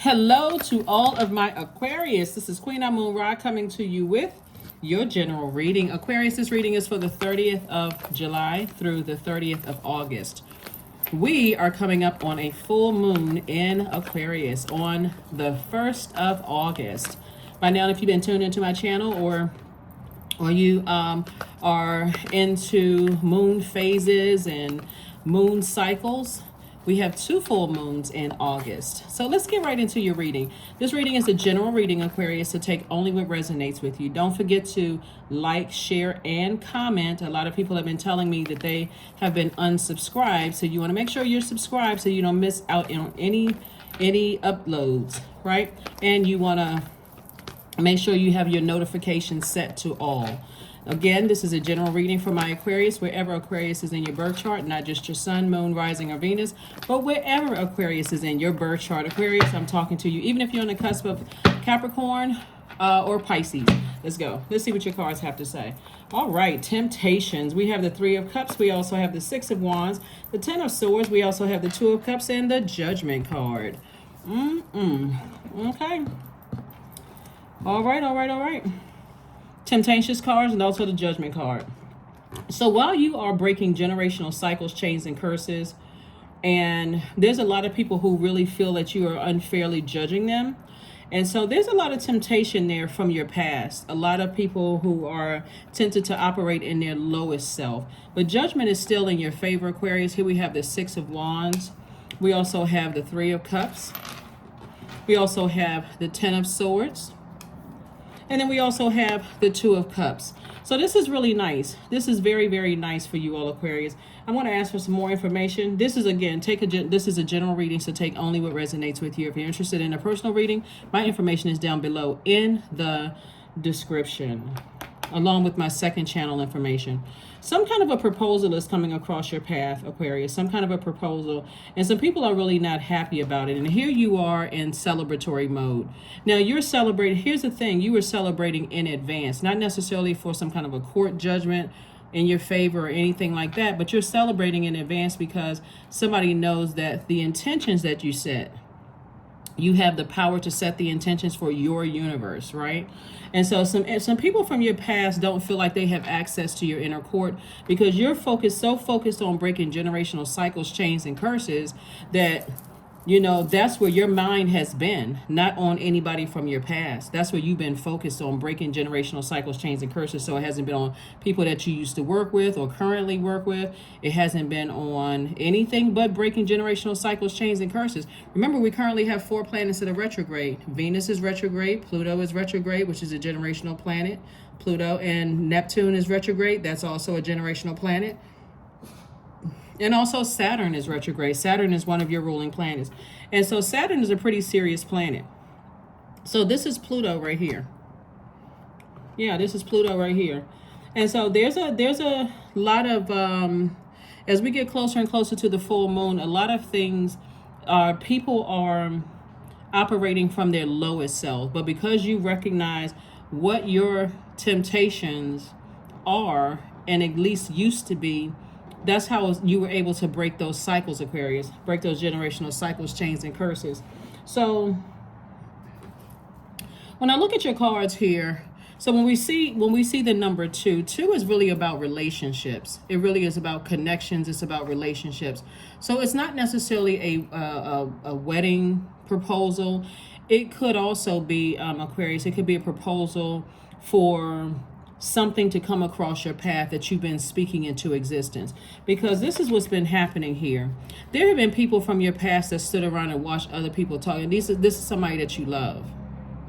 Hello to all of my Aquarius. This is Queen Amun Ra coming to you with your general reading. Aquarius, this reading is for the 30th of July through the 30th of August. We are coming up on a full moon in Aquarius on the 1st of August. By now, if you've been tuned into my channel or you are into moon phases and moon cycles, we have 2 full moons in August. So let's get right into your reading. This reading is a general reading, Aquarius, so take only what resonates with you. Don't forget to like, share, and comment. A lot of people have been telling me that they have been unsubscribed, so you want to make sure you're subscribed so you don't miss out on any uploads, right? And you want to make sure you have your notifications set to all. Again, this is a general reading for my Aquarius, wherever Aquarius is in your birth chart, not just your sun, moon, rising, or Venus, but wherever Aquarius is in your birth chart. Aquarius, I'm talking to you, even if you're on the cusp of Capricorn or Pisces. Let's go. Let's see what your cards have to say. All right, temptations. We have the 3 of Cups. We also have the 6 of Wands, the 10 of Swords. We also have the 2 of Cups and the Judgment card. Okay. All right. Temptations cards and also the Judgment card. So while you are breaking generational cycles, chains, and curses, and there's a lot of people who really feel that you are unfairly judging them. And so there's a lot of temptation there from your past. A lot of people who are tempted to operate in their lowest self. But judgment is still in your favor, Aquarius. Here we have the 6 of Wands. We also have the 3 of Cups. We also have the 10 of Swords. And then we also have the 2 of Cups. So this is really nice. This is very, very nice for you all, Aquarius. I want to ask for some more information. This is, again, this is a general reading, so take only what resonates with you. If you're interested in a personal reading, my information is down below in the description, along with my second channel information. Some kind of a proposal is coming across your path, Aquarius. Some kind of a proposal. And some people are really not happy about it. And here you are in celebratory mode. Now you're celebrating. Here's the thing. You were celebrating in advance. Not necessarily for some kind of a court judgment in your favor or anything like that. But you're celebrating in advance because somebody knows that the intentions that you set, you have the power to set the intentions for your universe, right? And so some people from your past don't feel like they have access to your inner court because you're so focused on breaking generational cycles, chains, and curses that, you know, that's where your mind has been, not on anybody from your past. That's where you've been focused on breaking generational cycles, chains, and curses. So it hasn't been on people that you used to work with or currently work with. It hasn't been on anything but breaking generational cycles, chains, and curses. Remember, we currently have 4 planets that are retrograde. Venus is retrograde. Pluto is retrograde, which is a generational planet. Pluto and Neptune is retrograde. That's also a generational planet. And also Saturn is retrograde. Saturn is one of your ruling planets. And so Saturn is a pretty serious planet. So this is Pluto right here. Yeah, this is Pluto right here. And so there's a lot of, as we get closer and closer to the full moon, a lot of things people are operating from their lowest self. But because you recognize what your temptations are, and at least used to be, that's how you were able to break those cycles, Aquarius. Break those generational cycles, chains, and curses. So when I look at your cards here, so when we see the number 2 is really about relationships. It really is about connections. It's about relationships. So it's not necessarily a wedding proposal. It could also be, Aquarius, it could be a proposal for something to come across your path that you've been speaking into existence, because this is what's been happening here. There have been people from your past that stood around and watched other people talk, and this is somebody that you love.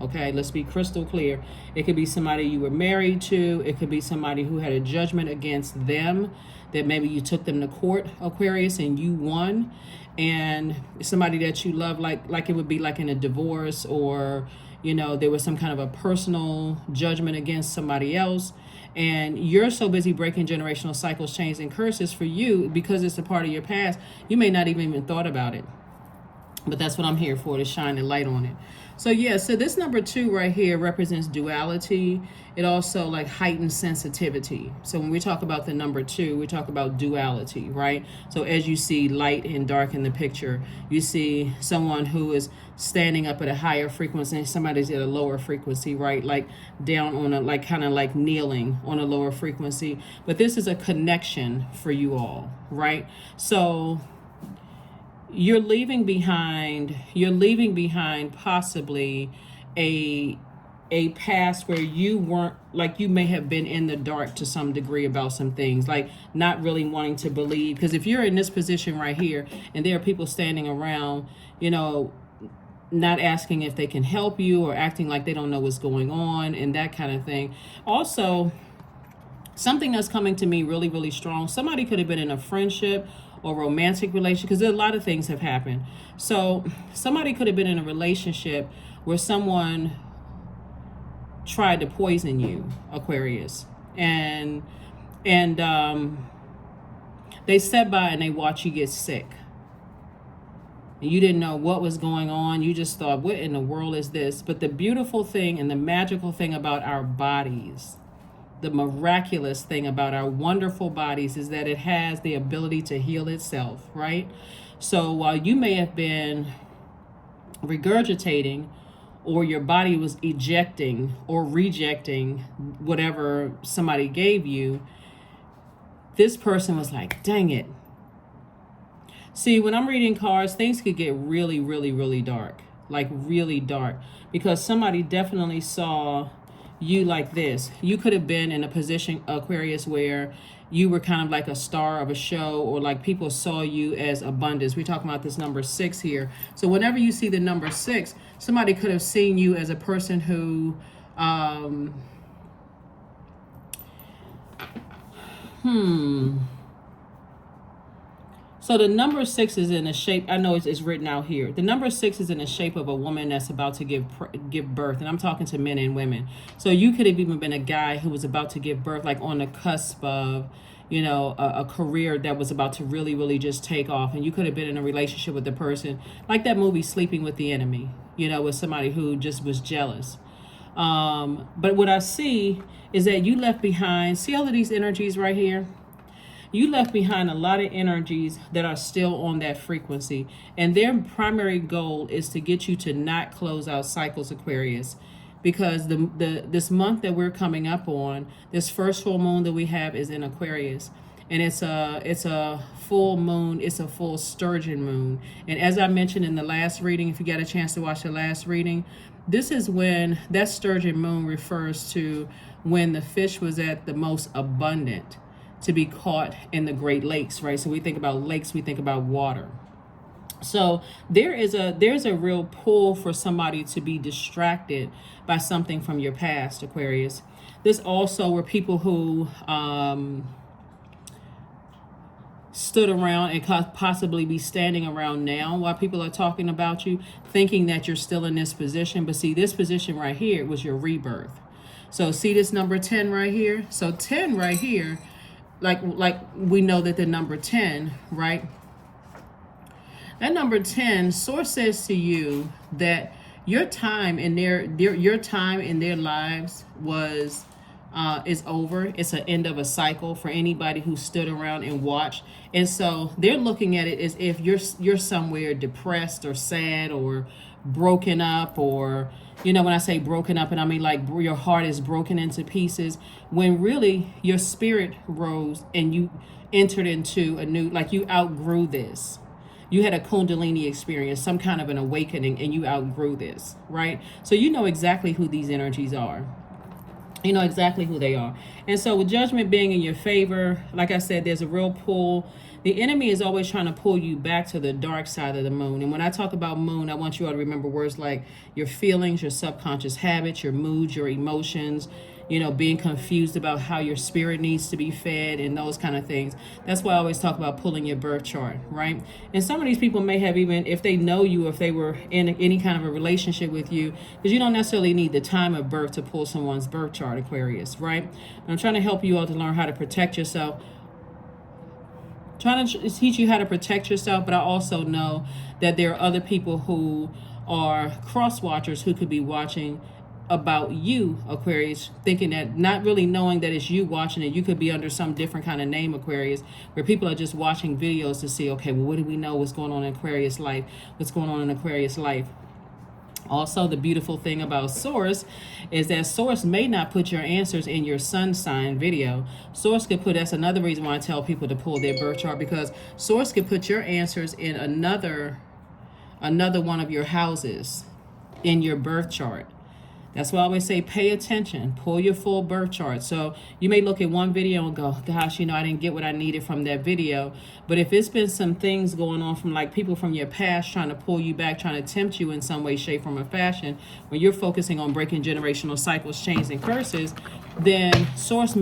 Okay, let's be crystal clear. It could be somebody you were married to. It could be somebody who had a judgment against them, that maybe you took them to court, Aquarius, and you won. And somebody that you love, like it would be like in a divorce, or you know, there was some kind of a personal judgment against somebody else, and you're so busy breaking generational cycles, chains, and curses for you, because it's a part of your past, you may not even thought about it. But that's what I'm here for, to shine the light on it. So yeah, so this number 2 right here represents duality. It also like heightened sensitivity. So when we talk about the number 2, we talk about duality, right? So as you see light and dark in the picture, you see someone who is standing up at a higher frequency and somebody's at a lower frequency, right? Like down on a, like kind of like kneeling on a lower frequency. But this is a connection for you all, right? So you're leaving behind possibly a past where you weren't, like, you may have been in the dark to some degree about some things, like not really wanting to believe. Because if you're in this position right here and there are people standing around, you know, not asking if they can help you or acting like they don't know what's going on and that kind of thing. Also, something that's coming to me really, really strong, somebody could have been in a friendship or romantic relationship, because a lot of things have happened. So somebody could have been in a relationship where someone tried to poison you, Aquarius, and they sat by and they watched you get sick. And you didn't know what was going on. You just thought, what in the world is this? But the beautiful thing and the magical thing about our bodies, the miraculous thing about our wonderful bodies, is that it has the ability to heal itself, right? So while you may have been regurgitating, or your body was ejecting or rejecting whatever somebody gave you, this person was like, dang it. See, when I'm reading cards, things could get really, really, really dark, like really dark, because somebody definitely saw you like this. You could have been in a position, Aquarius, where you were kind of like a star of a show, or like people saw you as abundance. We're talking about this number 6 here. So whenever you see the number 6, somebody could have seen you as a person who, So the number 6 is in a shape, I know it's written out here. The number 6 is in the shape of a woman that's about to give birth. And I'm talking to men and women. So you could have even been a guy who was about to give birth, like on the cusp of, you know, a career that was about to really, really just take off. And you could have been in a relationship with the person, like that movie Sleeping with the Enemy, you know, with somebody who just was jealous. But what I see is that you left behind, see all of these energies right here? You left behind a lot of energies that are still on that frequency. And their primary goal is to get you to not close out cycles, Aquarius. Because this month that we're coming up on, this first full moon that we have is in Aquarius. And it's a full moon, it's a full sturgeon moon. And as I mentioned in the last reading, if you got a chance to watch the last reading, this is when that sturgeon moon refers to when the fish was at the most abundant to be caught in the Great Lakes, right? So we think about lakes, we think about water. So there's a real pull for somebody to be distracted by something from your past, Aquarius. This also were people who stood around and could possibly be standing around now while people are talking about you, thinking that you're still in this position. But see, this position right here was your rebirth. So see this number 10 right here? So 10 right here, like we know that the number 10, right? That number 10, source says to you that your time in their lives was is over. It's an end of a cycle for anybody who stood around and watched. And so they're looking at it as if you're somewhere depressed or sad or broken up, or, you know, when I say broken up, and I mean like your heart is broken into pieces, when really your spirit rose and you entered into a new, like you outgrew this. You had a Kundalini experience, some kind of an awakening, and you outgrew this, right? So you know exactly who these energies are. You know exactly who they are. And so with judgment being in your favor, like I said, there's a real pull. The enemy is always trying to pull you back to the dark side of the moon. And when I talk about moon, I want you all to remember words like your feelings, your subconscious habits, your moods, your emotions, you know, being confused about how your spirit needs to be fed and those kind of things. That's why I always talk about pulling your birth chart, right? And some of these people may have, even if they know you, if they were in any kind of a relationship with you, because you don't necessarily need the time of birth to pull someone's birth chart, Aquarius, right? And I'm trying to help you all to learn how to protect yourself. trying to teach you how to protect yourself. But I also know that there are other people who are cross watchers who could be watching about you, Aquarius, thinking that, not really knowing that it's you watching it. You could be under some different kind of name, Aquarius, where people are just watching videos to see, okay, well, what do we know? What's going on in Aquarius life? What's going on in Aquarius life? Also, the beautiful thing about Source is that Source may not put your answers in your sun sign video. Source could put, that's another reason why I tell people to pull their birth chart, because Source could put your answers in another one of your houses in your birth chart. That's why I always say pay attention, pull your full birth chart. So you may look at one video and go, gosh, you know, I didn't get what I needed from that video. But if it's been some things going on from like people from your past trying to pull you back, trying to tempt you in some way, shape, form, or fashion, when you're focusing on breaking generational cycles, chains, and curses, then Source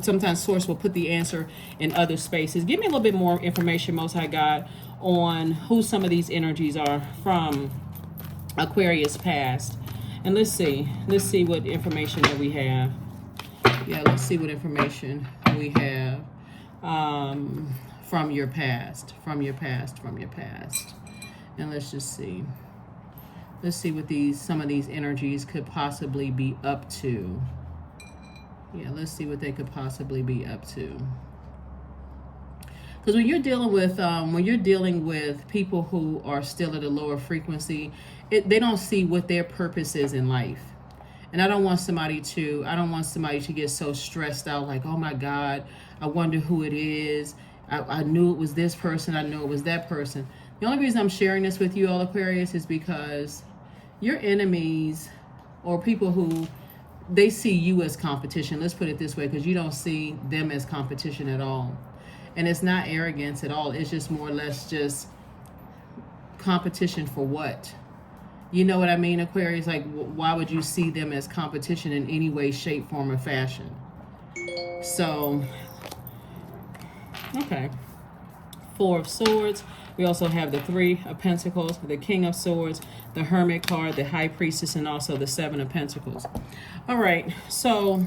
sometimes Source will put the answer in other spaces. Give me a little bit more information, Most High God, on who some of these energies are from Aquarius past. And let's see what information that we have. Yeah, let's see what information we have from your past. And let's just see. Let's see what some of these energies could possibly be up to. Yeah, let's see what they could possibly be up to. Because when you're dealing with people who are still at a lower frequency, they don't see what their purpose is in life. And I don't want somebody to get so stressed out, like, oh my God, I wonder who it is. I knew it was this person. I knew it was that person. The only reason I'm sharing this with you all, Aquarius, is because your enemies, or people who, they see you as competition. Let's put it this way, because you don't see them as competition at all. And it's not arrogance at all. It's just more or less just competition for what? You know what I mean, Aquarius? Like, why would you see them as competition in any way, shape, form, or fashion? So, okay. 4 of Swords. We also have the 3 of Pentacles, the King of Swords, the Hermit card, the High Priestess, and also the 7 of Pentacles. All right. So,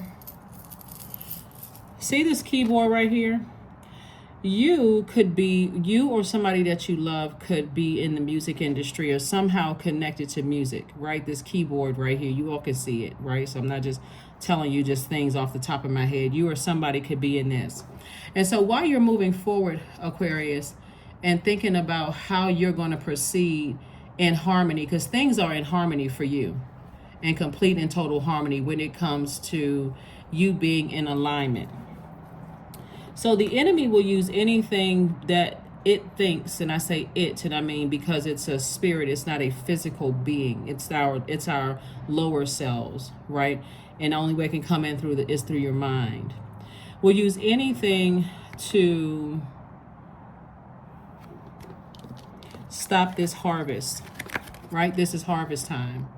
see this keyboard right here? You or somebody that you love could be in the music industry or somehow connected to music, right? This keyboard right here, you all can see it, right? So I'm not just telling you just things off the top of my head. You or somebody could be in this. And so while you're moving forward, Aquarius, and thinking about how you're going to proceed in harmony, because things are in harmony for you, and complete and total harmony when it comes to you being in alignment. So the enemy will use anything that it thinks, and I say it, and I mean because it's a spirit, it's not a physical being. It's our lower selves, right? And the only way it can come in is through your mind. We'll use anything to stop this harvest, right? This is harvest time.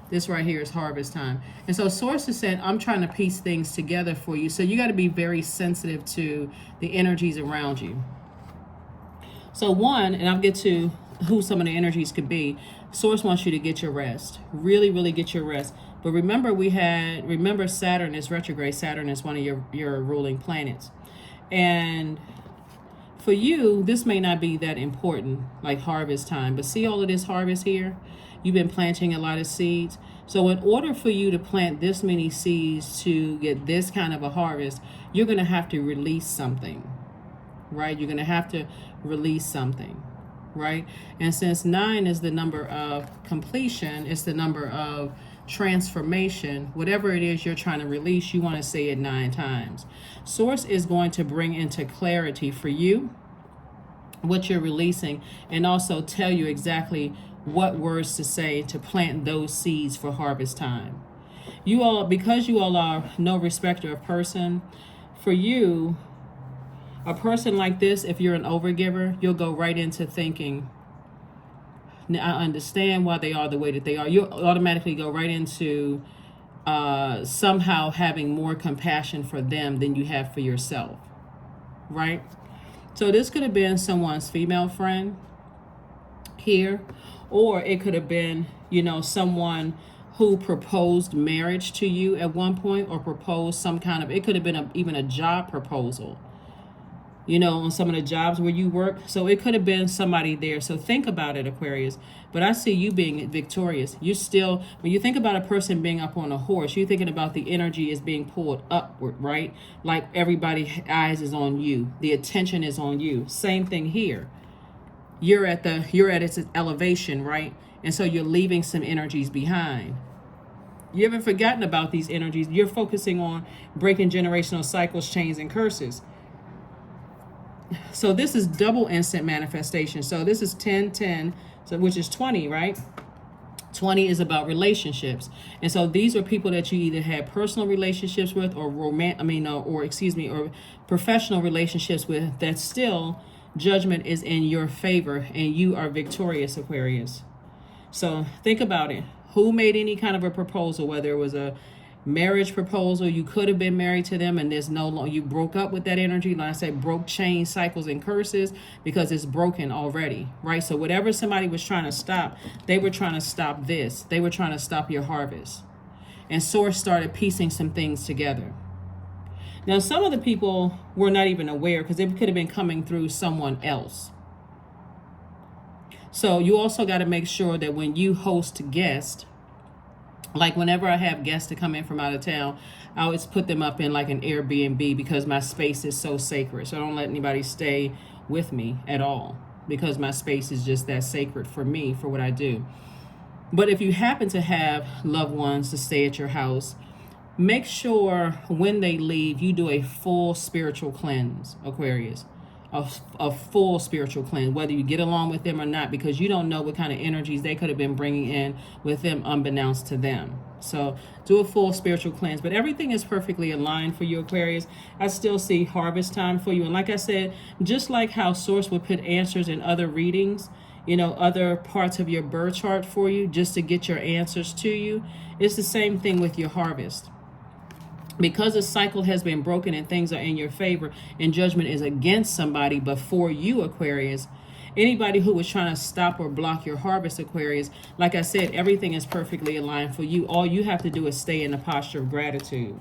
This right here is harvest time. And so Source is saying, I'm trying to piece things together for you. So you got to be very sensitive to the energies around you. So one, and I'll get to who some of the energies could be. Source wants you to get your rest. Really, really get your rest. But remember, Saturn is retrograde. Saturn is one of your ruling planets. And for you, this may not be that important, like harvest time. But see all of this harvest here? You've been planting a lot of seeds. So in order for you to plant this many seeds to get this kind of a harvest, you're going to have to release something, right? You're going to have to release something, right? And since 9 is the number of completion, it's the number of transformation, whatever it is you're trying to release, you want to say it 9 times. Source is going to bring into clarity for you what you're releasing, and also tell you exactly what words to say to plant those seeds for harvest time. You all, because you all are no respecter of person, for you, a person like this, if you're an overgiver, you'll go right into thinking, I understand why they are the way that they are. You'll automatically go right into somehow having more compassion for them than you have for yourself, right? So this could have been someone's female friend here, or it could have been, someone who proposed marriage to you at one point, or proposed some kind of, it could have been even a job proposal. you know, on some of the jobs where you work. So it could have been somebody there. So think about it, Aquarius. But I see you being victorious. You still, when you think about a person being up on a horse, you're thinking about the energy is being pulled upward, right? Like everybody's eyes is on you. The attention is on you. Same thing here. You're at its elevation, right? And so you're leaving some energies behind. You haven't forgotten about these energies. You're focusing on breaking generational cycles, chains, and curses. So this is double instant manifestation. So this is 10, 10, so which is 20, right? 20 is about relationships. And so these are people that you either had personal relationships with or or professional relationships with, that still judgment is in your favor and you are victorious, Aquarius. So think about it. Who made any kind of a proposal, whether it was a marriage proposal, you could have been married to them and there's no longer, you broke up with that energy. Like I said, broke chains, cycles, and curses, because it's broken already, right? So whatever somebody was trying to stop, they were trying to stop this. They were trying to stop your harvest. And Source started piecing some things together. Now, some of the people were not even aware because it could have been coming through someone else. So you also got to make sure that when you host guests, like whenever I have guests to come in from out of town, I always put them up in like an Airbnb because my space is so sacred. So I don't let anybody stay with me at all because my space is just that sacred for me, for what I do. But if you happen to have loved ones to stay at your house, make sure when they leave, you do a full spiritual cleanse, Aquarius. A full spiritual cleanse, whether you get along with them or not, because you don't know what kind of energies they could have been bringing in with them unbeknownst to them. So do a full spiritual cleanse. But everything is perfectly aligned for you, Aquarius. I still see harvest time for you. And like I said, just like how Source would put answers in other readings, you know, other parts of your birth chart for you, just to get your answers to you, it's the same thing with your harvest. Because the cycle has been broken and things are in your favor and judgment is against somebody but for you, Aquarius, anybody who was trying to stop or block your harvest, Aquarius, like I said, everything is perfectly aligned for you. All you have to do is stay in a posture of gratitude.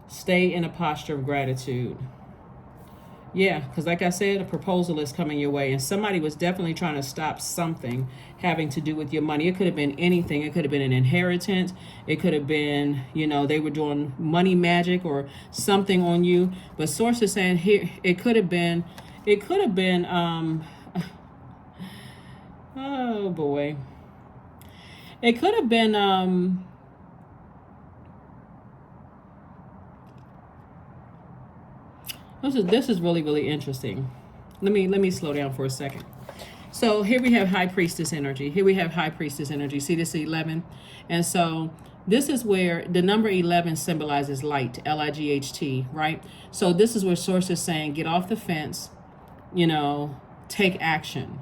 Stay in a posture of gratitude. Yeah, because like I said, a proposal is coming your way and somebody was definitely trying to stop something having to do with your money. It could have been anything. It could have been an inheritance. It could have been, you know, they were doing money magic or something on you. But Source is saying here, it could have been, oh boy. It could have been, This is really, really interesting. Let me slow down for a second. So here we have High Priestess energy. Here we have High Priestess energy. See this 11? And so this is where the number 11 symbolizes light, L-I-G-H-T, right? So this is where Source is saying, get off the fence, you know, take action,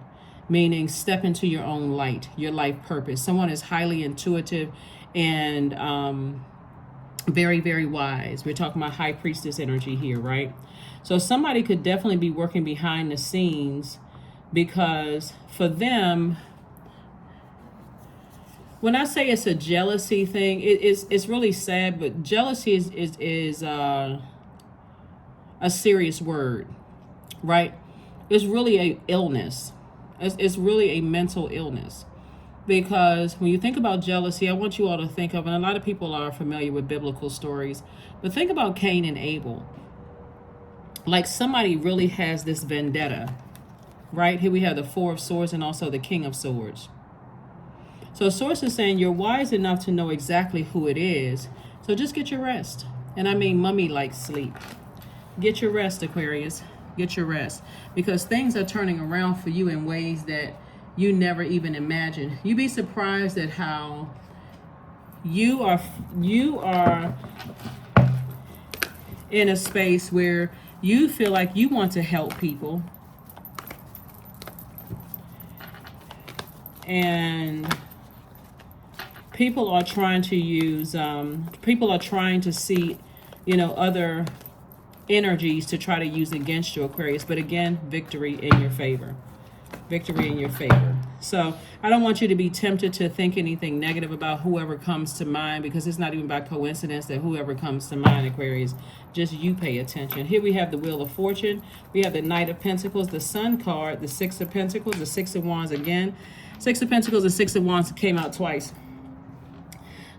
meaning step into your own light, your life purpose. Someone is highly intuitive and very, very wise. We're talking about High Priestess energy here, right? So somebody could definitely be working behind the scenes because for them, when I say it's a jealousy thing, it's really sad, but jealousy is a serious word, right? It's really a illness. It's really a mental illness. Because when you think about jealousy, I want you all to think of, and a lot of people are familiar with biblical stories, but think about Cain and Abel. Like somebody really has this vendetta, right? Here we have the Four of Swords and also the King of Swords. So Source is saying you're wise enough to know exactly who it is. So just get your rest. And I mean mummy-like sleep. Get your rest, Aquarius. Get your rest. Because things are turning around for you in ways that you never even imagined. You'd be surprised at how you are in a space where you feel like you want to help people. And people are trying to use, people are trying to see, you know, other energies to try to use against you, Aquarius. But again, victory in your favor. Victory in your favor. So I don't want you to be tempted to think anything negative about whoever comes to mind, because it's not even by coincidence that whoever comes to mind, Aquarius. Just you pay attention. Here we have the Wheel of Fortune. We have the Knight of Pentacles, the Sun card, the Six of Pentacles, the Six of Wands again. Six of Pentacles and Six of Wands came out twice.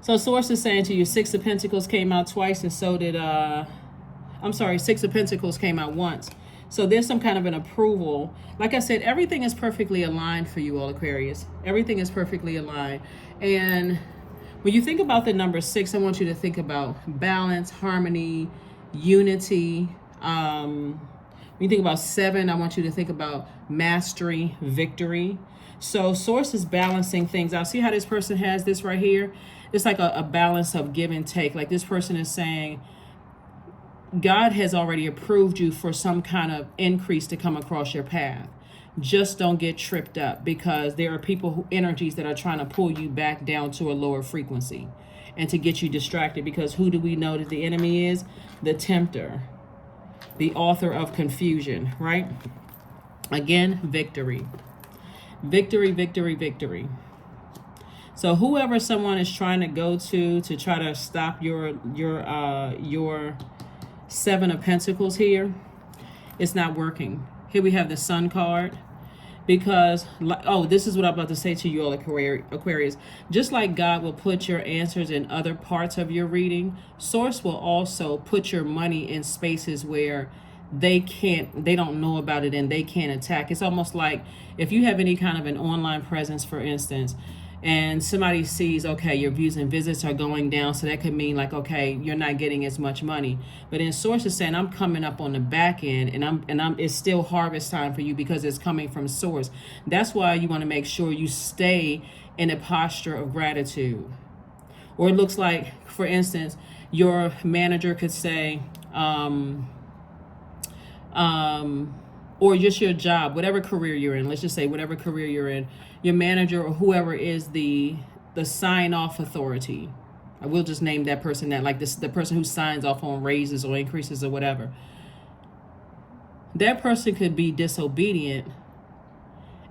So Source is saying to you, Six of Pentacles came out twice, and so did, Six of Pentacles came out once. So there's some kind of an approval. Like I said, everything is perfectly aligned for you all, Aquarius. Everything is perfectly aligned. And when you think about the number 6, I want you to think about balance, harmony, unity. When you think about 7, I want you to think about mastery, victory. So Source is balancing things out. See how this person has this right here? It's like a balance of give and take. Like this person is saying, God has already approved you for some kind of increase to come across your path. Just don't get tripped up, because there are people energies that are trying to pull you back down to a lower frequency and to get you distracted, because who do we know that the enemy is? The tempter, the author of confusion, right? Again, victory. Victory, victory, victory. So whoever someone is trying to go to try to stop your Seven of Pentacles here, it's not working. Here we have the Sun card, because, this is what I'm about to say to you all, Aquarius. Just like God will put your answers in other parts of your reading, Source will also put your money in spaces where they don't know about it and they can't attack. It's almost like if you have any kind of an online presence, for instance, and somebody sees, okay, your views and visits are going down, so that could mean like, okay, you're not getting as much money. But then Source is saying, I'm coming up on the back end, and it's still harvest time for you, because it's coming from Source. That's why you want to make sure you stay in a posture of gratitude. Or it looks like, for instance, your manager could say, or just your job, whatever career you're in, let's just say whatever career you're in, your manager or whoever is the sign-off authority. I will just name that person that, like this, the person who signs off on raises or increases or whatever. That person could be disobedient,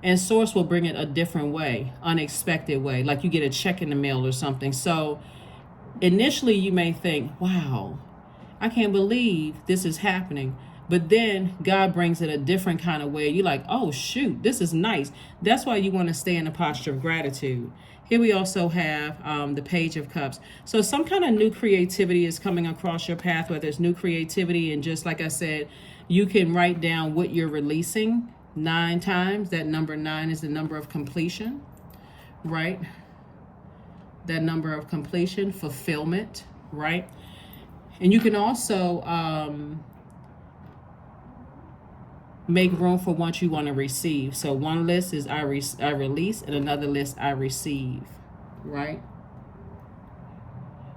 and Source will bring it a different way, unexpected way, like you get a check in the mail or something. So initially you may think, wow, I can't believe this is happening. But then God brings it a different kind of way. You're like, oh, shoot, this is nice. That's why you want to stay in a posture of gratitude. Here we also have the Page of Cups. So some kind of new creativity is coming across your path, whether it's new creativity. And just like I said, you can write down what you're releasing 9 times. That number 9 is the number of completion, right? That number of completion, fulfillment, right? And you can also make room for what you want to receive. So one list is I release, and another list I receive, right?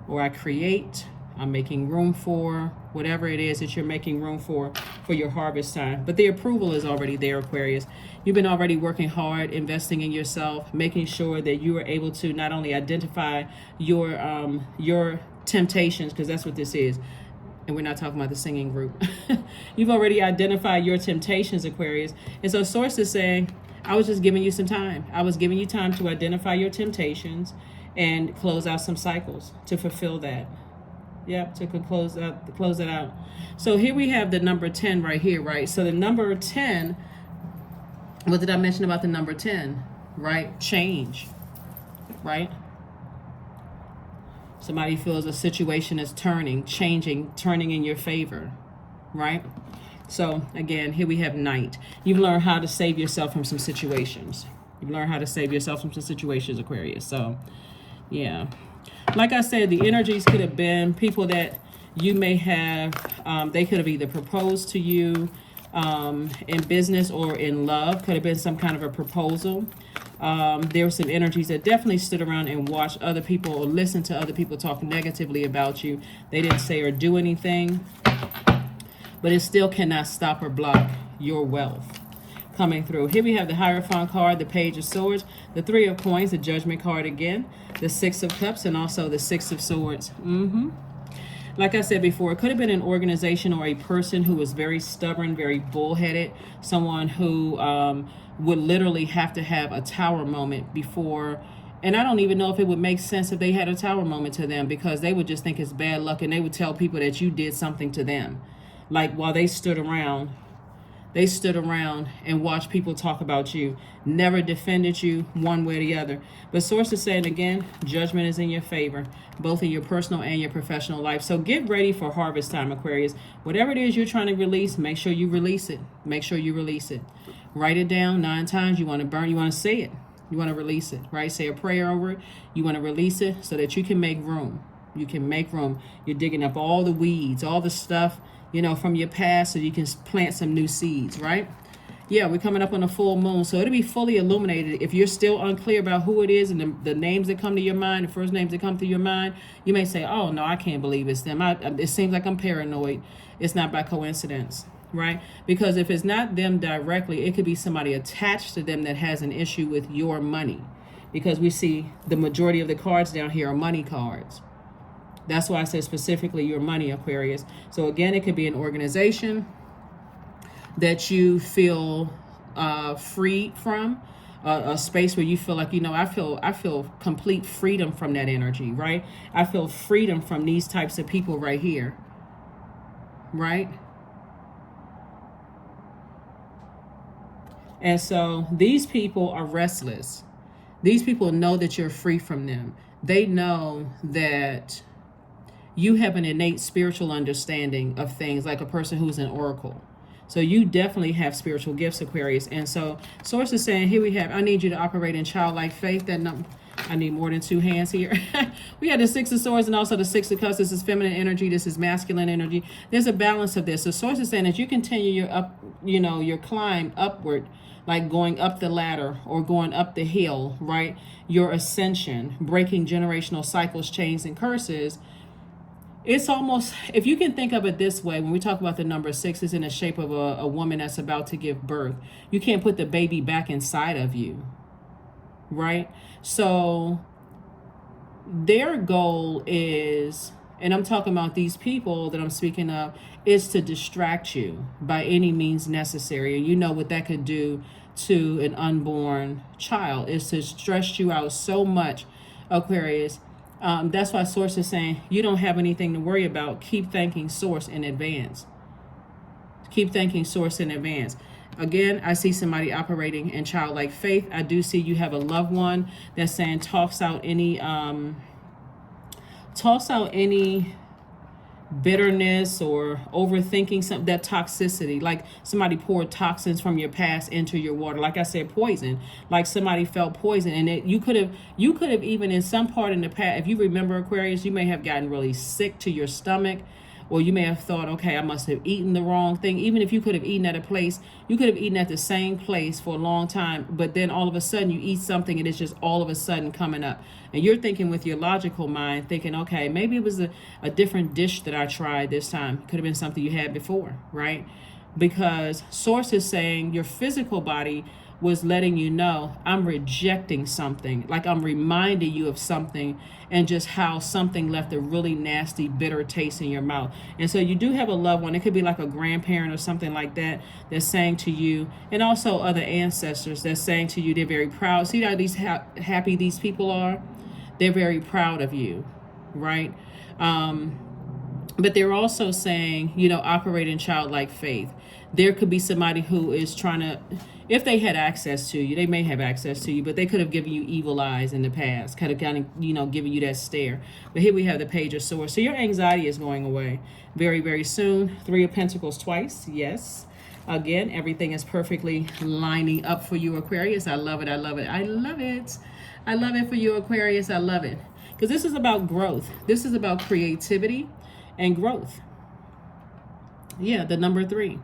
Or I create, I'm making room for whatever it is that you're making room for your harvest time. But the approval is already there, Aquarius. You've been already working hard, investing in yourself, making sure that you are able to not only identify your temptations, because that's what this is. And we're not talking about the singing group. You've already identified your temptations, Aquarius. And so Source is saying, I was just giving you some time. I was giving you time to identify your temptations and close out some cycles to fulfill that. Yep, to close it out. So here we have the number 10 right here, right? So the number 10, what did I mention about the number 10? Right? Change, right? Somebody feels a situation is changing, turning in your favor, right? So again, here we have Knight. You've learned how to save yourself from some situations. You've learned how to save yourself from some situations, Aquarius. So yeah, like I said, the energies could have been people that you may have, they could have either proposed to you in business or in love. Could have been some kind of a proposal. There were some energies that definitely stood around and watched other people or listened to other people talk negatively about you. They didn't say or do anything, but it still cannot stop or block your wealth coming through. Here we have the Hierophant card, the Page of Swords, the 3 of Coins, the Judgment card again, the 6 of Cups, and also the 6 of Swords. like I said before, it could have been an organization or a person who was very stubborn, very bullheaded, someone who would literally have to have a tower moment before. And I don't even know if it would make sense if they had a tower moment to them, because they would just think it's bad luck, and they would tell people that you did something to them. Like while they stood around and watched people talk about you, never defended you one way or the other. But source is saying again, judgment is in your favor, both in your personal and your professional life. So get ready for harvest time, Aquarius. Whatever it is you're trying to release, make sure you release it. Make sure you release it. Write it down 9 times. You want to burn, you want to say it. You want to release it, right? Say a prayer over it. You want to release it so that you can make room. You can make room. You're digging up all the weeds, all the stuff, you know, from your past, so you can plant some new seeds, right? Yeah, we're coming up on a full moon, so it'll be fully illuminated. If you're still unclear about who it is and the names that come to your mind, the first names that come to your mind, you may say, oh, no, I can't believe it's them. It seems like I'm paranoid. It's not by coincidence, right? Because if it's not them directly, it could be somebody attached to them that has an issue with your money, because we see the majority of the cards down here are money cards. That's why I said specifically your money, Aquarius. So again, it could be an organization that you feel free from, a space where you feel like, you know, I feel complete freedom from that energy, right? I feel freedom from these types of people right here, right? And so these people are restless. These people know that you're free from them. They know that you have an innate spiritual understanding of things, like a person who's an oracle. So you definitely have spiritual gifts, Aquarius. And so source is saying, here we have, I need you to operate in childlike faith. I need more than 2 hands here. We had the 6 of Swords and also the 6 of Cups. This is feminine energy. This is masculine energy. There's a balance of this. So source is saying, as you continue your climb upward, like going up the ladder or going up the hill, right? Your ascension, breaking generational cycles, chains, and curses. It's almost, if you can think of it this way, when we talk about the number 6 is in the shape of a woman that's about to give birth. You can't put the baby back inside of you, right? So their goal is, and I'm talking about these people that I'm speaking of, is to distract you by any means necessary. And you know what that could do to an unborn child, is to stress you out so much, Aquarius. That's why source is saying you don't have anything to worry about. Keep thanking source in advance. Keep thanking source in advance. Again, I see somebody operating in childlike faith. I do see you have a loved one that's saying toss out any bitterness or overthinking something, that toxicity, like somebody poured toxins from your past into your water. Like I said, poison, like somebody felt poison, and you could have even in some part in the past, if you remember, Aquarius, you may have gotten really sick to your stomach, or you may have thought, okay, I must have eaten the wrong thing. Even if you could have eaten at a place, you could have eaten at the same place for a long time, but then all of a sudden you eat something and it's just all of a sudden coming up. And you're thinking with your logical mind, thinking, okay, maybe it was a different dish that I tried this time. Could have been something you had before, right? Because source is saying your physical body was letting you know, I'm rejecting something, like I'm reminding you of something, and just how something left a really nasty, bitter taste in your mouth. And so you do have a loved one. It could be like a grandparent or something like that that's saying to you, and also other ancestors that's saying to you, they're very proud. See how these happy these people are? They're very proud of you, right? But they're also saying, operate in childlike faith. There could be somebody who is trying to, if they had access to you, they may have access to you, but they could have given you evil eyes in the past, kind of giving you that stare. But here we have the Page of Swords. So your anxiety is going away very, very soon. 3 of Pentacles twice. Yes. Again, everything is perfectly lining up for you, Aquarius. I love it. I love it. I love it. I love it for you, Aquarius. I love it. Because this is about growth. This is about creativity and growth. Yeah, the number 3.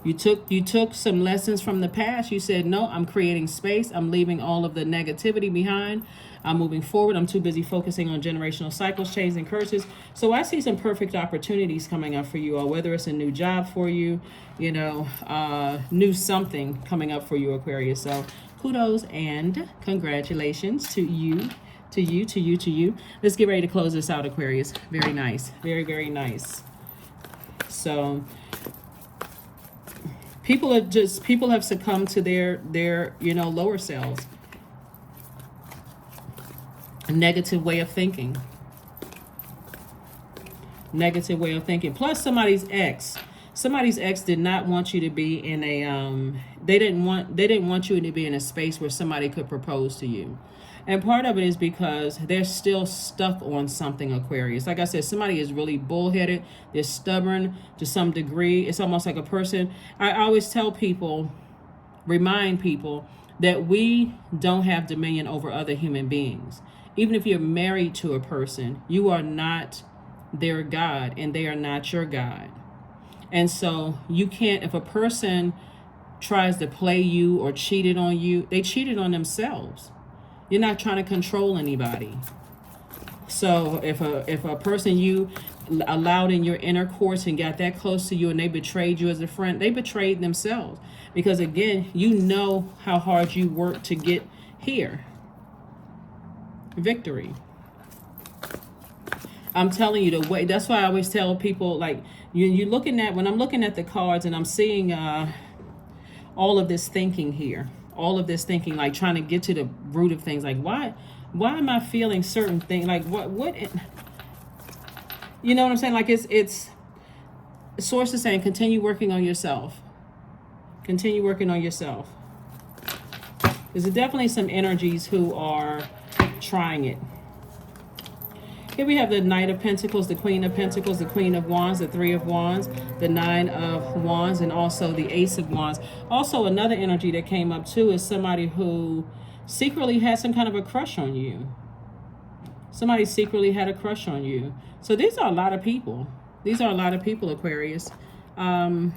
You took some lessons from the past. You said, no, I'm creating space. I'm leaving all of the negativity behind. I'm moving forward. I'm too busy focusing on generational cycles, chains, and curses. So I see some perfect opportunities coming up for you, or whether it's a new job for you, new something coming up for you, Aquarius. So kudos and congratulations to you To you, to you, to you. Let's get ready to close this out, Aquarius. Very nice. Very, very nice. So people have succumbed to their lower selves. A negative way of thinking. Negative way of thinking. Plus somebody's ex did not want you to be in a they didn't want you to be in a space where somebody could propose to you. And part of it is because they're still stuck on something, Aquarius. Like I said, somebody is really bullheaded. They're stubborn to some degree. It's almost like a person. I always tell people, remind people that we don't have dominion over other human beings. Even if you're married to a person, you are not their God and they are not your God. And so you can't, if a person tries to play you or cheated on you, they cheated on themselves. You're not trying to control anybody. So if a person you allowed in your inner course and got that close to you and they betrayed you as a friend, they betrayed themselves. Because again, you know how hard you worked to get here. Victory. I'm telling you the way. That's why I always tell people, like, you're looking at, when I'm looking at the cards and I'm seeing all of this thinking here. All of this thinking, like trying to get to the root of things. Like, why am I feeling certain things? Like, what you know what I'm saying? Like, it's source is saying, continue working on yourself. Continue working on yourself. There's definitely some energies who are trying it. Here we have the Knight of Pentacles, the Queen of Pentacles, the Queen of Wands, the Three of Wands, the Nine of Wands, and also the Ace of Wands. Also, another energy that came up too is somebody who secretly had some kind of a crush on you. Somebody secretly had a crush on you. So these are a lot of people. These are a lot of people, Aquarius. Yeah.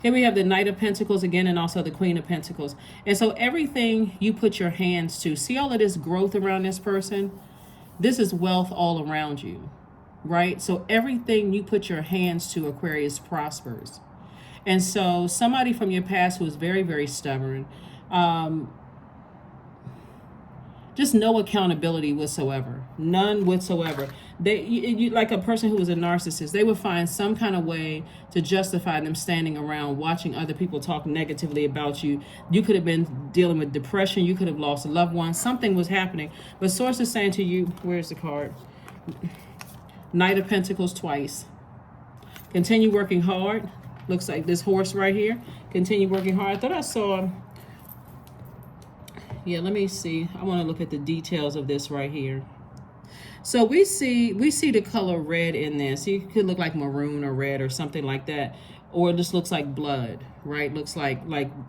Here we have the Knight of Pentacles again, and also the Queen of Pentacles. And so everything you put your hands to, see all of this growth around this person? This is wealth all around you, right? So everything you put your hands to, Aquarius, prospers. And so somebody from your past who is very, very stubborn, just no accountability whatsoever. None whatsoever. You like a person who was a narcissist, they would find some kind of way to justify them standing around watching other people talk negatively about you. You could have been dealing with depression. You could have lost a loved one. Something was happening. But source is saying to you, where's the card? Knight of Pentacles twice. Continue working hard. Looks like this horse right here. Continue working hard. I thought I saw... Yeah, let me see. I want to look at the details of this right here. So we see the color red in this. It could look like maroon or red or something like that. Or it just looks like blood, right? Looks like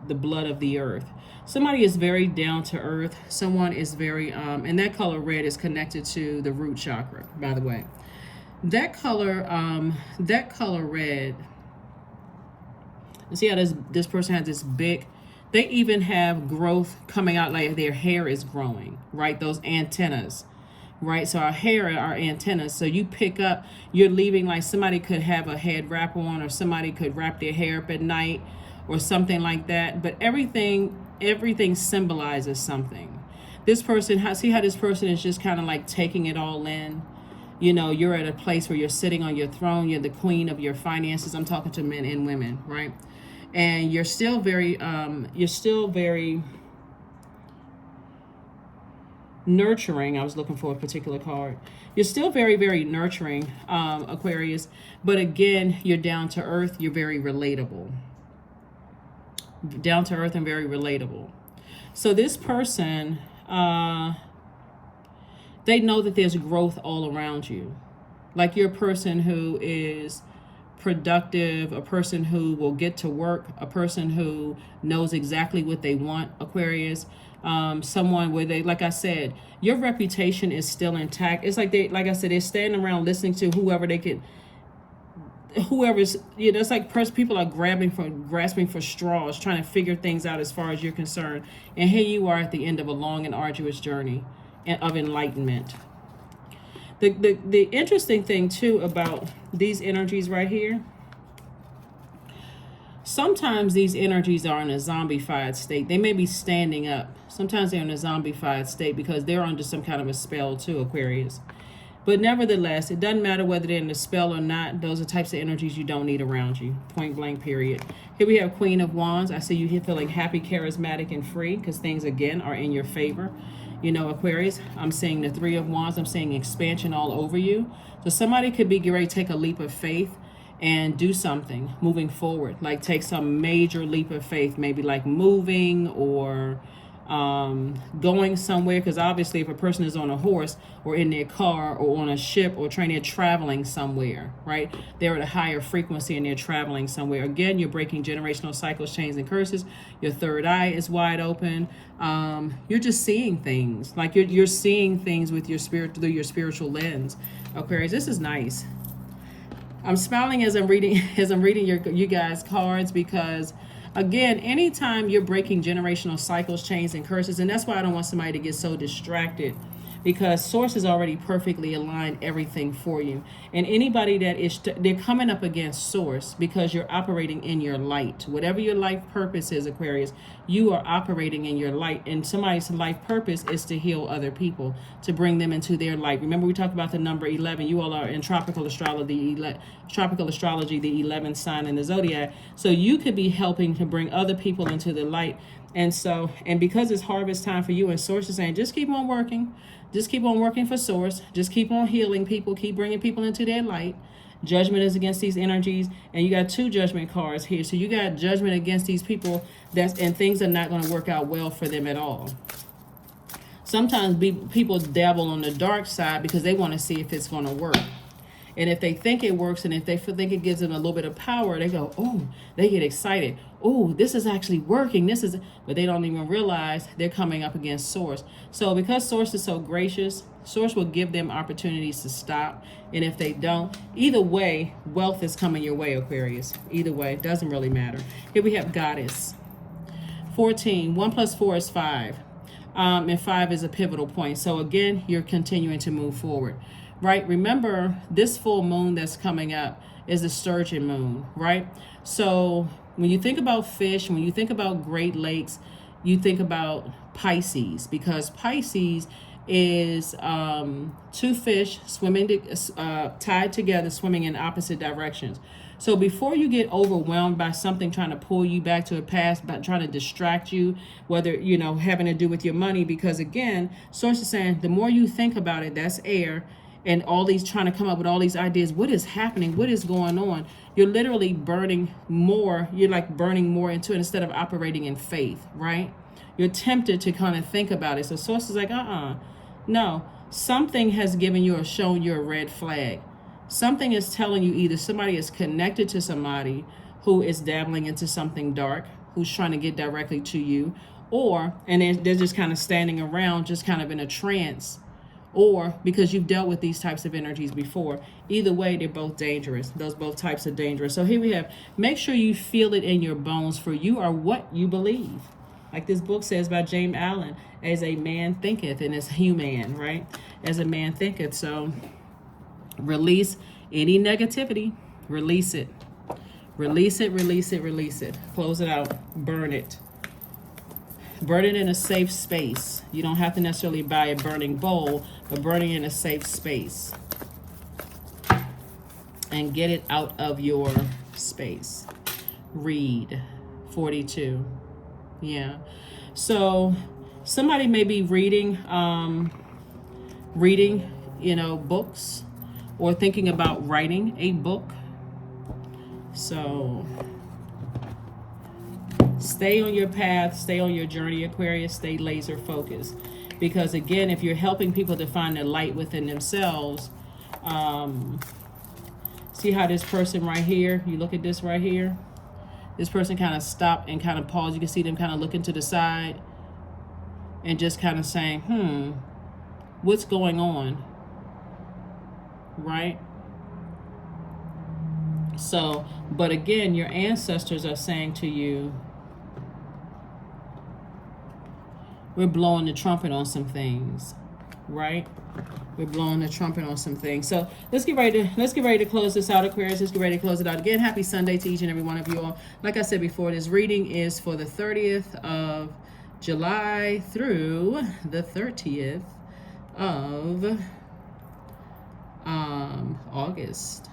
the blood of the earth. Somebody is very down to earth. Someone is very, and that color red is connected to the root chakra, by the way. That color red, see how this person has this big, they even have growth coming out, like their hair is growing, right? Those antennas, right? So our hair are antennas. So you pick up, you're leaving, like somebody could have a head wrap on, or somebody could wrap their hair up at night or something like that. But everything symbolizes something. This person, see how this person is just kind of like taking it all in? You know, you're at a place where you're sitting on your throne. You're the queen of your finances. I'm talking to men and women, right? And you're still very nurturing. I was looking for a particular card. You're still very, very nurturing, Aquarius. But again, you're down to earth. You're very relatable. Down to earth and very relatable. So this person, they know that there's growth all around you. Like you're a person who is productive, a person who will get to work, a person who knows exactly what they want, Aquarius. Someone where they, like I said, your reputation is still intact. It's like like I said, they're standing around listening to whoever's, you know, it's like people are grasping for straws, trying to figure things out as far as you're concerned. And here you are at the end of a long and arduous journey of enlightenment. The interesting thing too about these energies right here, sometimes these energies are in a zombified state. They may be standing up. Sometimes they're in a zombified state because they're under some kind of a spell too, Aquarius. But nevertheless, it doesn't matter whether they're in the spell or not. Those are types of energies you don't need around you. Point blank, period. Here we have Queen of Wands. I see you here feeling happy, charismatic, and free because things, again, are in your favor. You know, Aquarius, I'm seeing the Three of Wands. I'm seeing expansion all over you. So somebody could be ready to take a leap of faith and do something moving forward. Like take some major leap of faith, maybe like moving or going somewhere, because obviously if a person is on a horse or in their car or on a ship or train, they're traveling somewhere, right? They're at a higher frequency and they're traveling somewhere. Again, you're breaking generational cycles, chains, and curses. Your third eye is wide open. You're just seeing things, like you're seeing things with your spirit, through your spiritual lens. Aquarius, this is nice. I'm smiling as I'm reading you guys' cards, because again, anytime you're breaking generational cycles, chains, and curses, and that's why I don't want somebody to get so distracted, because Source is already perfectly aligned everything for you. And anybody that is, they're coming up against Source because you're operating in your light. Whatever your life purpose is, Aquarius, you are operating in your light. And somebody's life purpose is to heal other people, to bring them into their light. Remember, we talked about the number 11. You all are in tropical astrology, the 11th sign in the Zodiac. So you could be helping to bring other people into the light. And so, and because it's harvest time for you, and Source is saying, just keep on working. Just keep on working for Source. Just keep on healing people. Keep bringing people into their light. Judgment is against these energies. And you got 2 judgment cards here. So you got judgment against these people, and things are not going to work out well for them at all. Sometimes people dabble on the dark side because they want to see if it's going to work. And if they think it works, and if they think it gives them a little bit of power, they go, oh, they get excited. Oh, this is actually working. But they don't even realize they're coming up against Source. So because Source is so gracious, Source will give them opportunities to stop. And if they don't, either way, wealth is coming your way, Aquarius. Either way, it doesn't really matter. Here we have Goddess. 14, 1 plus 4 is 5. And 5 is a pivotal point. So again, you're continuing to move forward. Right? Remember, this full moon that's coming up is the sturgeon moon, right? So when you think about fish, when you think about Great Lakes, you think about Pisces, because Pisces is 2 fish swimming, tied together, swimming in opposite directions. So before you get overwhelmed by something trying to pull you back to a past, by trying to distract you, whether, having to do with your money, because again, Source is saying the more you think about it, that's air, and all these trying to come up with all these ideas, what is happening, what is going on, you're literally burning more, you're like burning more into it instead of operating in faith, right? You're tempted to kind of think about it. So Source is like, no, something has given you or shown you a red flag. Something is telling you either somebody is connected to somebody who is dabbling into something dark, who's trying to get directly to you, and they're just kind of standing around, just kind of in a trance, or because you've dealt with these types of energies before. Either way, they're both dangerous. Those both types are dangerous. So here we have, make sure you feel it in your bones, for you are what you believe. Like this book says by James Allen, as a man thinketh, and as human, right? As a man thinketh. So release any negativity. Release it. Release it, release it, release it. Close it out. Burn it. Burn it in a safe space. You don't have to necessarily buy a burning bowl, but burn it in a safe space. And get it out of your space. Read. 42. Yeah. So somebody may be reading, books, or thinking about writing a book. So stay on your path, stay on your journey, Aquarius, stay laser focused. Because again, if you're helping people to find their light within themselves, see how this person right here, you look at this right here, this person kind of stopped and kind of paused. You can see them kind of looking to the side and just kind of saying, what's going on? Right? So, but again, your ancestors are saying to you, we're blowing the trumpet on some things. right? We're blowing the trumpet on some things. So let's get ready to close this out, Aquarius. Let's get ready to close it out. Again, happy Sunday to each and every one of you all. Like I said before, this reading is for the 30th of July through the 30th of August.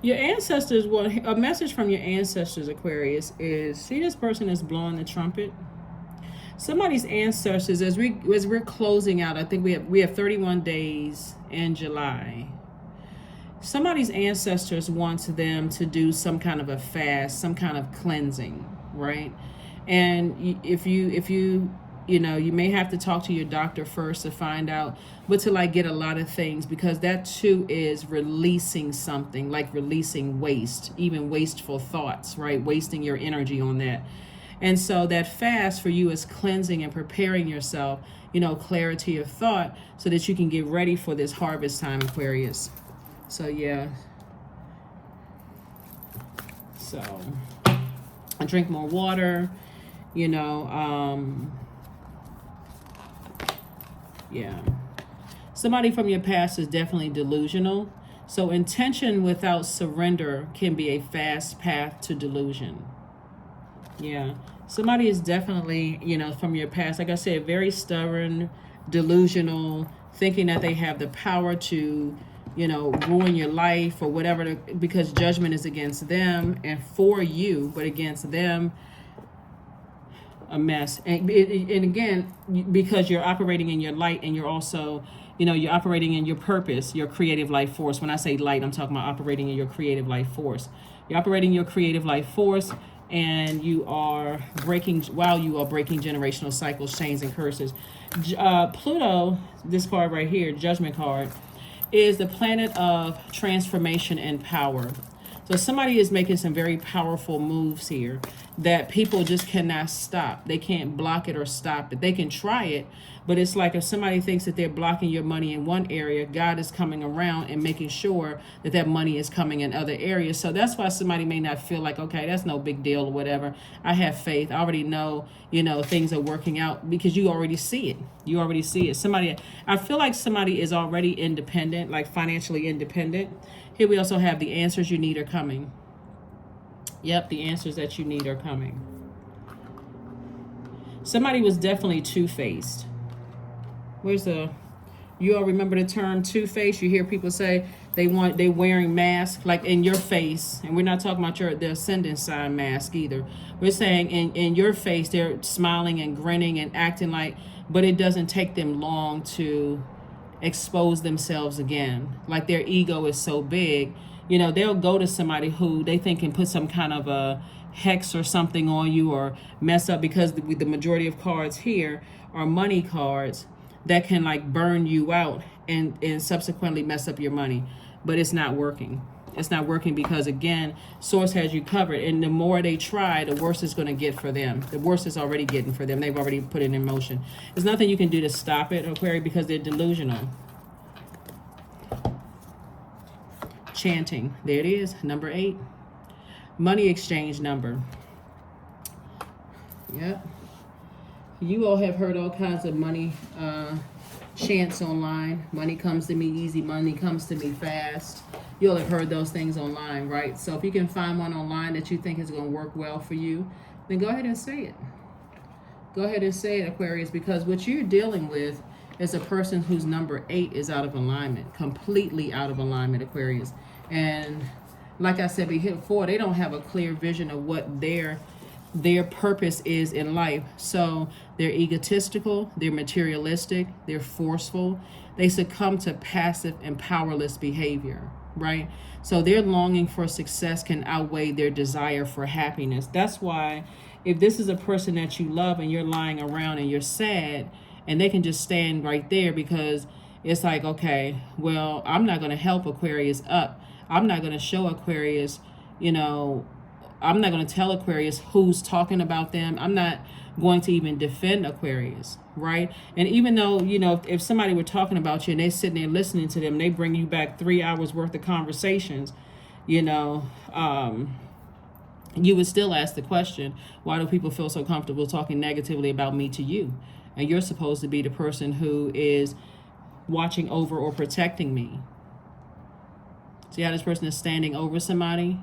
Your ancestors, a message from your ancestors, Aquarius, is, see this person is blowing the trumpet? Somebody's ancestors, as we're closing out, I think we have 31 days in July. Somebody's ancestors wants them to do some kind of a fast, some kind of cleansing, right? And if you you may have to talk to your doctor first to find out, but to like get a lot of things, because that too is releasing something, like releasing waste, even wasteful thoughts, right? Wasting your energy on that. And so that fast for you is cleansing and preparing yourself, clarity of thought, so that you can get ready for this harvest time, Aquarius. So yeah. So I drink more water, yeah. Somebody from your past is definitely delusional. So intention without surrender can be a fast path to delusion. Yeah. Somebody is definitely, from your past, like I said, very stubborn, delusional, thinking that they have the power to, ruin your life or whatever, because judgment is against them and for you, but against them, a mess. And again, because you're operating in your light, and you're also, you're operating in your purpose, your creative life force. When I say light, I'm talking about operating in your creative life force. You're operating your creative life force, and you are breaking generational cycles, chains, and curses. Pluto, this card right here, Judgment card, is the planet of transformation and power. So somebody is making some very powerful moves here that people just cannot stop. They can't block it or stop it. They can try it, but it's like if somebody thinks that they're blocking your money in one area, God is coming around and making sure that that money is coming in other areas. So that's why somebody may not feel like, okay, that's no big deal or whatever. I have faith. I already know, things are working out, because you already see it. You already see it. I feel like somebody is already independent, like financially independent. Here we also have the answers you need are coming. Yep, the answers that you need are coming. Somebody was definitely two-faced. You all remember the term two-faced? You hear people say they wearing masks, like in your face, and we're not talking about the ascendant sign mask either. We're saying in your face, they're smiling and grinning and acting like, but it doesn't take them long to expose themselves again. Like their ego is so big, they'll go to somebody who they think can put some kind of a hex or something on you or mess up, because the majority of cards here are money cards that can like burn you out and subsequently mess up your money. But it's not working. It's not working because, again, Source has you covered. And the more they try, the worse it's going to get for them. The worse it's already getting for them. They've already put it in motion. There's nothing you can do to stop it, Aquarius, because they're delusional. Chanting. There it is. Number 8. Money exchange number. Yep. You all have heard all kinds of money chants online. Money comes to me easy. Money comes to me fast. You all have heard those things online, right? So if you can find one online that you think is going to work well for you, then go ahead and say it. Go ahead and say it, Aquarius, because what you're dealing with is a person whose number 8 is out of alignment, completely out of alignment, Aquarius. And like I said before, they don't have a clear vision of what their purpose is in life. So they're egotistical, they're materialistic, they're forceful. They succumb to passive and powerless behavior, right? So their longing for success can outweigh their desire for happiness. That's why if this is a person that you love and you're lying around and you're sad, and they can just stand right there, because it's like, okay, well, I'm not going to help Aquarius up. I'm not going to show Aquarius, you know, I'm not going to tell Aquarius who's talking about them. I'm not going to even defend Aquarius, right? And even though, you know, if somebody were talking about you and they're sitting there listening to them, they bring you back 3 hours worth of conversations, you know, you would still ask the question, why do people feel so comfortable talking negatively about me to you? And you're supposed to be the person who is watching over or protecting me. See how this person is standing over somebody?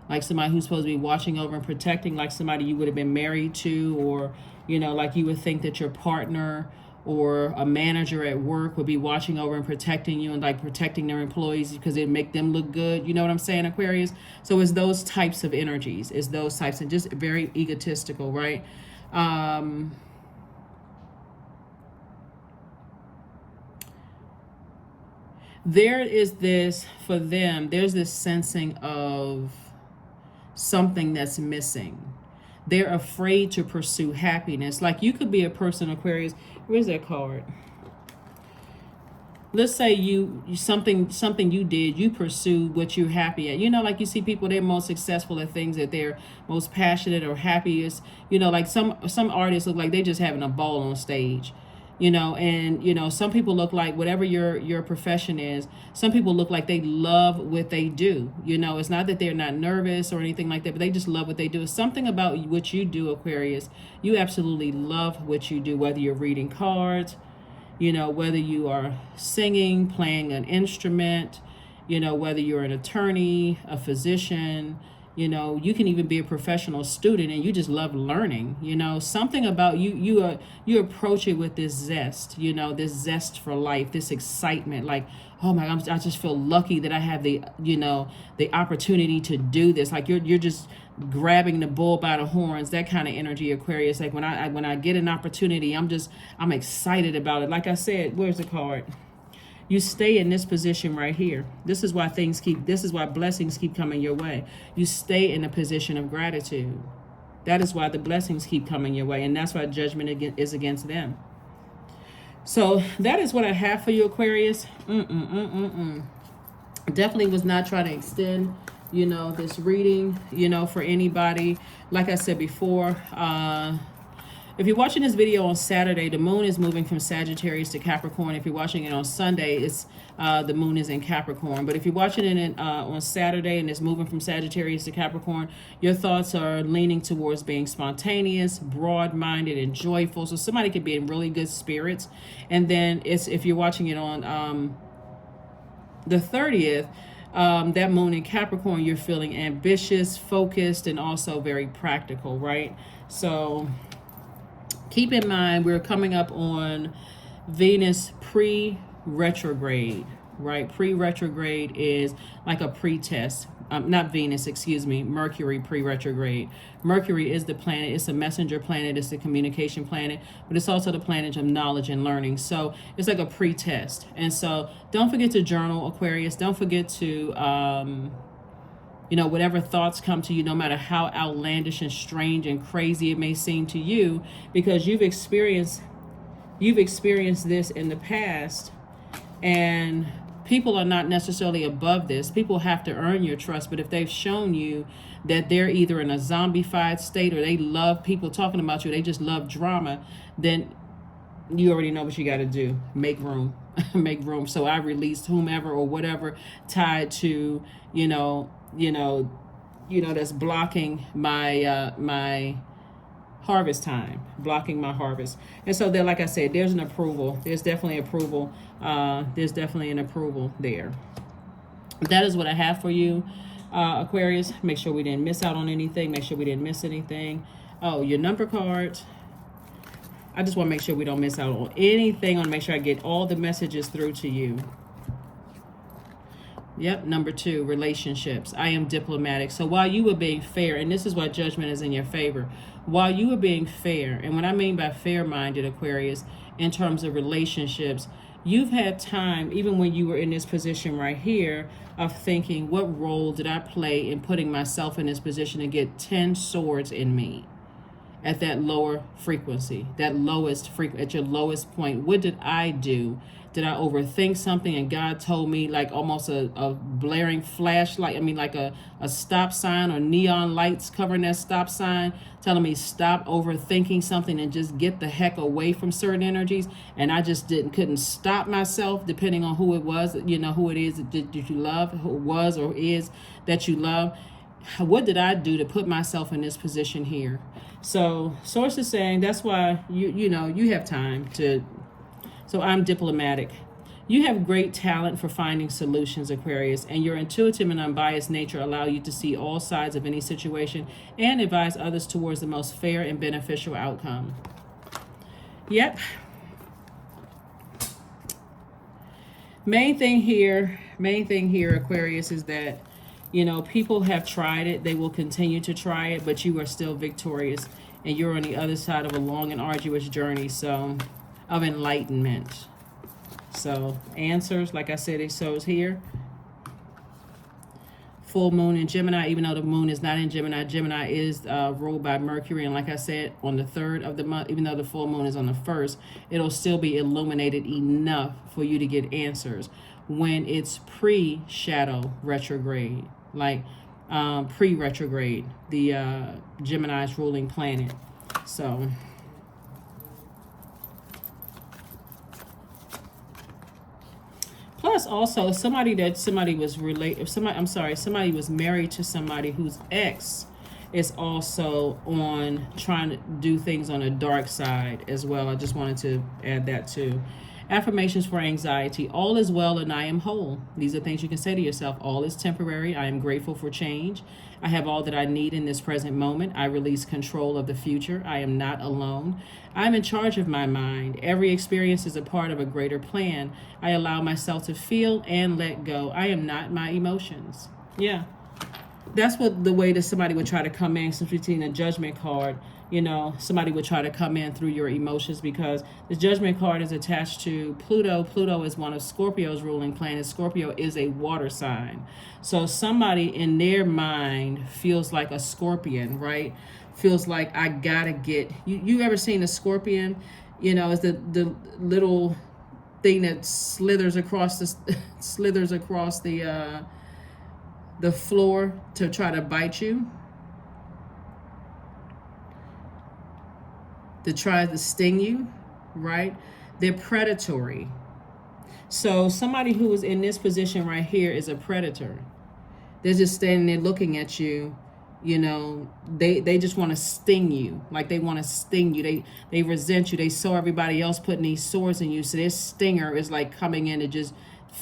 Like somebody who's supposed to be watching over and protecting, like somebody you would have been married to, or, you know, like you would think that your partner or a manager at work would be watching over and protecting you and like protecting their employees because it make them look good. You know what I'm saying, Aquarius? So it's those types of energies. It's those types, and just very egotistical, right? There is this, for them, there's this sensing of something that's missing. They're afraid to pursue happiness. Like you could be a person, Aquarius. Where's that card? Let's say you something you did, you pursued what you're happy at. You know, like you see people, they're most successful at things that they're most passionate or happiest. You know, like some artists look like they just having a ball on stage. You know, and you know, some people look like, whatever your profession is, some people look like they love what they do. You know, it's not that they're not nervous or anything like that, but they just love what they do. It's something about what you do, Aquarius. You absolutely love what you do, whether you're reading cards, you know, whether you are singing, playing an instrument, you know, whether you're an attorney, a physician. You know, you can even be a professional student and you just love learning. You know, something about you approach it with this zest, you know, this zest for life, this excitement, like, oh my God, I just feel lucky that I have the, you know, the opportunity to do this. Like you're just grabbing the bull by the horns, that kind of energy, Aquarius. Like when I get an opportunity, I'm excited about it. Like I said, where's the card? You stay in this position right here. This is why blessings keep coming your way. You stay in a position of gratitude. That is why the blessings keep coming your way. And that's why judgment is against them. So that is what I have for you, Aquarius. Definitely was not trying to extend, you know, this reading, you know, for anybody. Like I said before, if you're watching this video on Saturday, the moon is moving from Sagittarius to Capricorn. If you're watching it on Sunday, it's the moon is in Capricorn. But if you're watching it on Saturday and it's moving from Sagittarius to Capricorn, your thoughts are leaning towards being spontaneous, broad-minded, and joyful. So somebody could be in really good spirits. And then if you're watching it on the 30th, that moon in Capricorn, you're feeling ambitious, focused, and also very practical, right? So keep in mind, we're coming up on Venus pre-retrograde, right? Pre-retrograde is like a pre-test. Not Venus, excuse me, Mercury pre-retrograde. Mercury is the planet. It's a messenger planet. It's a communication planet, but it's also the planet of knowledge and learning. So it's like a pre-test. And so don't forget to journal, Aquarius. Don't forget to you know, whatever thoughts come to you, no matter how outlandish and strange and crazy it may seem to you, because you've experienced this in the past, and people are not necessarily above this. People have to earn your trust, but if they've shown you that they're either in a zombified state or they love people talking about you, they just love drama, then you already know what you got to do. Make room. Make room. So I released whomever or whatever tied to, you know, that's blocking my my harvest time, blocking my harvest. And so there, like I said, there's an approval. There's definitely approval. There's definitely an approval there. That is what I have for you, Aquarius. Make sure we didn't miss out on anything. Make sure we didn't miss anything. Oh, your number cards. I just want to make sure we don't miss out on anything. I want to make sure I get all the messages through to you. Yep, number 2, relationships. I am diplomatic. So while you were being fair, and this is why judgment is in your favor, while you were being fair, and what I mean by fair-minded, Aquarius, in terms of relationships, you've had time, even when you were in this position right here, of thinking, what role did I play in putting myself in this position to get 10 swords in me? at that lower frequency, at your lowest point. What did I do? Did I overthink something and God told me, like almost a blaring flashlight, like a stop sign or neon lights covering that stop sign, telling me stop overthinking something and just get the heck away from certain energies. And I just couldn't stop myself, depending on who it was, who it is that you love, who it was or is that you love. What did I do to put myself in this position here? So source is saying that's why you have time to. So I'm diplomatic. You have great talent for finding solutions, Aquarius, and your intuitive and unbiased nature allow you to see all sides of any situation and advise others towards the most fair and beneficial outcome. Yep. Main thing here, Aquarius, is that, people have tried it. They will continue to try it, but you are still victorious, and you're on the other side of a long and arduous journey, of enlightenment. So answers, like I said, it shows here. Full moon in Gemini, even though the moon is not in Gemini. Gemini is ruled by Mercury, and like I said, on the 3rd of the month, even though the full moon is on the 1st, it'll still be illuminated enough for you to get answers when it's pre-shadow retrograde, like pre-retrograde, the Gemini's ruling planet. So plus, also, somebody was married to somebody whose ex is also on trying to do things on a dark side as well. I just wanted to add that too. Affirmations for anxiety. All is well and I am whole. These are things you can say to yourself. All is temporary. I am grateful for change. I have all that I need in this present moment. I release control of the future. I am not alone. I'm in charge of my mind. Every experience is a part of a greater plan. I allow myself to feel and let go. I am not my emotions. Yeah. That's what the way that somebody would try to come in, since we've seen a judgment card. Somebody would try to come in through your emotions, because the judgment card is attached to Pluto. Pluto is one of Scorpio's ruling planets. Scorpio is a water sign. So somebody in their mind feels like a scorpion, right? Feels like I gotta get, you ever seen a scorpion? It's the little thing that slithers across the floor to try to bite you, to try to sting you, right? They're predatory. So somebody who is in this position right here is a predator. They're just standing there looking at you. They just want to sting you. Like they want to sting you. They resent you. They saw everybody else putting these swords in you. So their stinger is like coming in to just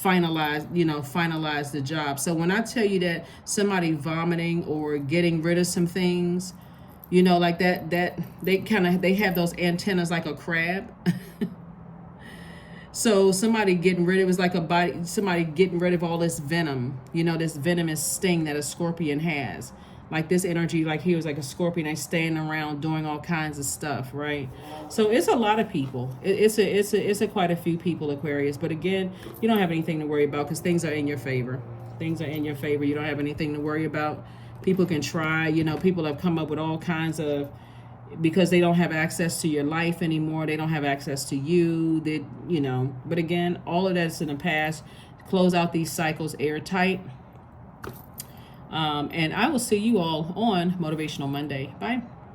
finalize the job. So when I tell you that somebody vomiting or getting rid of some things, like that they have those antennas like a crab. So somebody getting rid of, it's like somebody getting rid of all this venom, this venomous sting that a scorpion has. Like this energy, like he was like a scorpion, they standing around doing all kinds of stuff, right? So it's a lot of people. It's a quite a few people, Aquarius. But again, you don't have anything to worry about, because things are in your favor. Things are in your favor. You don't have anything to worry about. People can try, people have come up with all kinds of, because they don't have access to your life anymore. They don't have access to you. But again, all of that's in the past. Close out these cycles airtight. And I will see you all on Motivational Monday. Bye.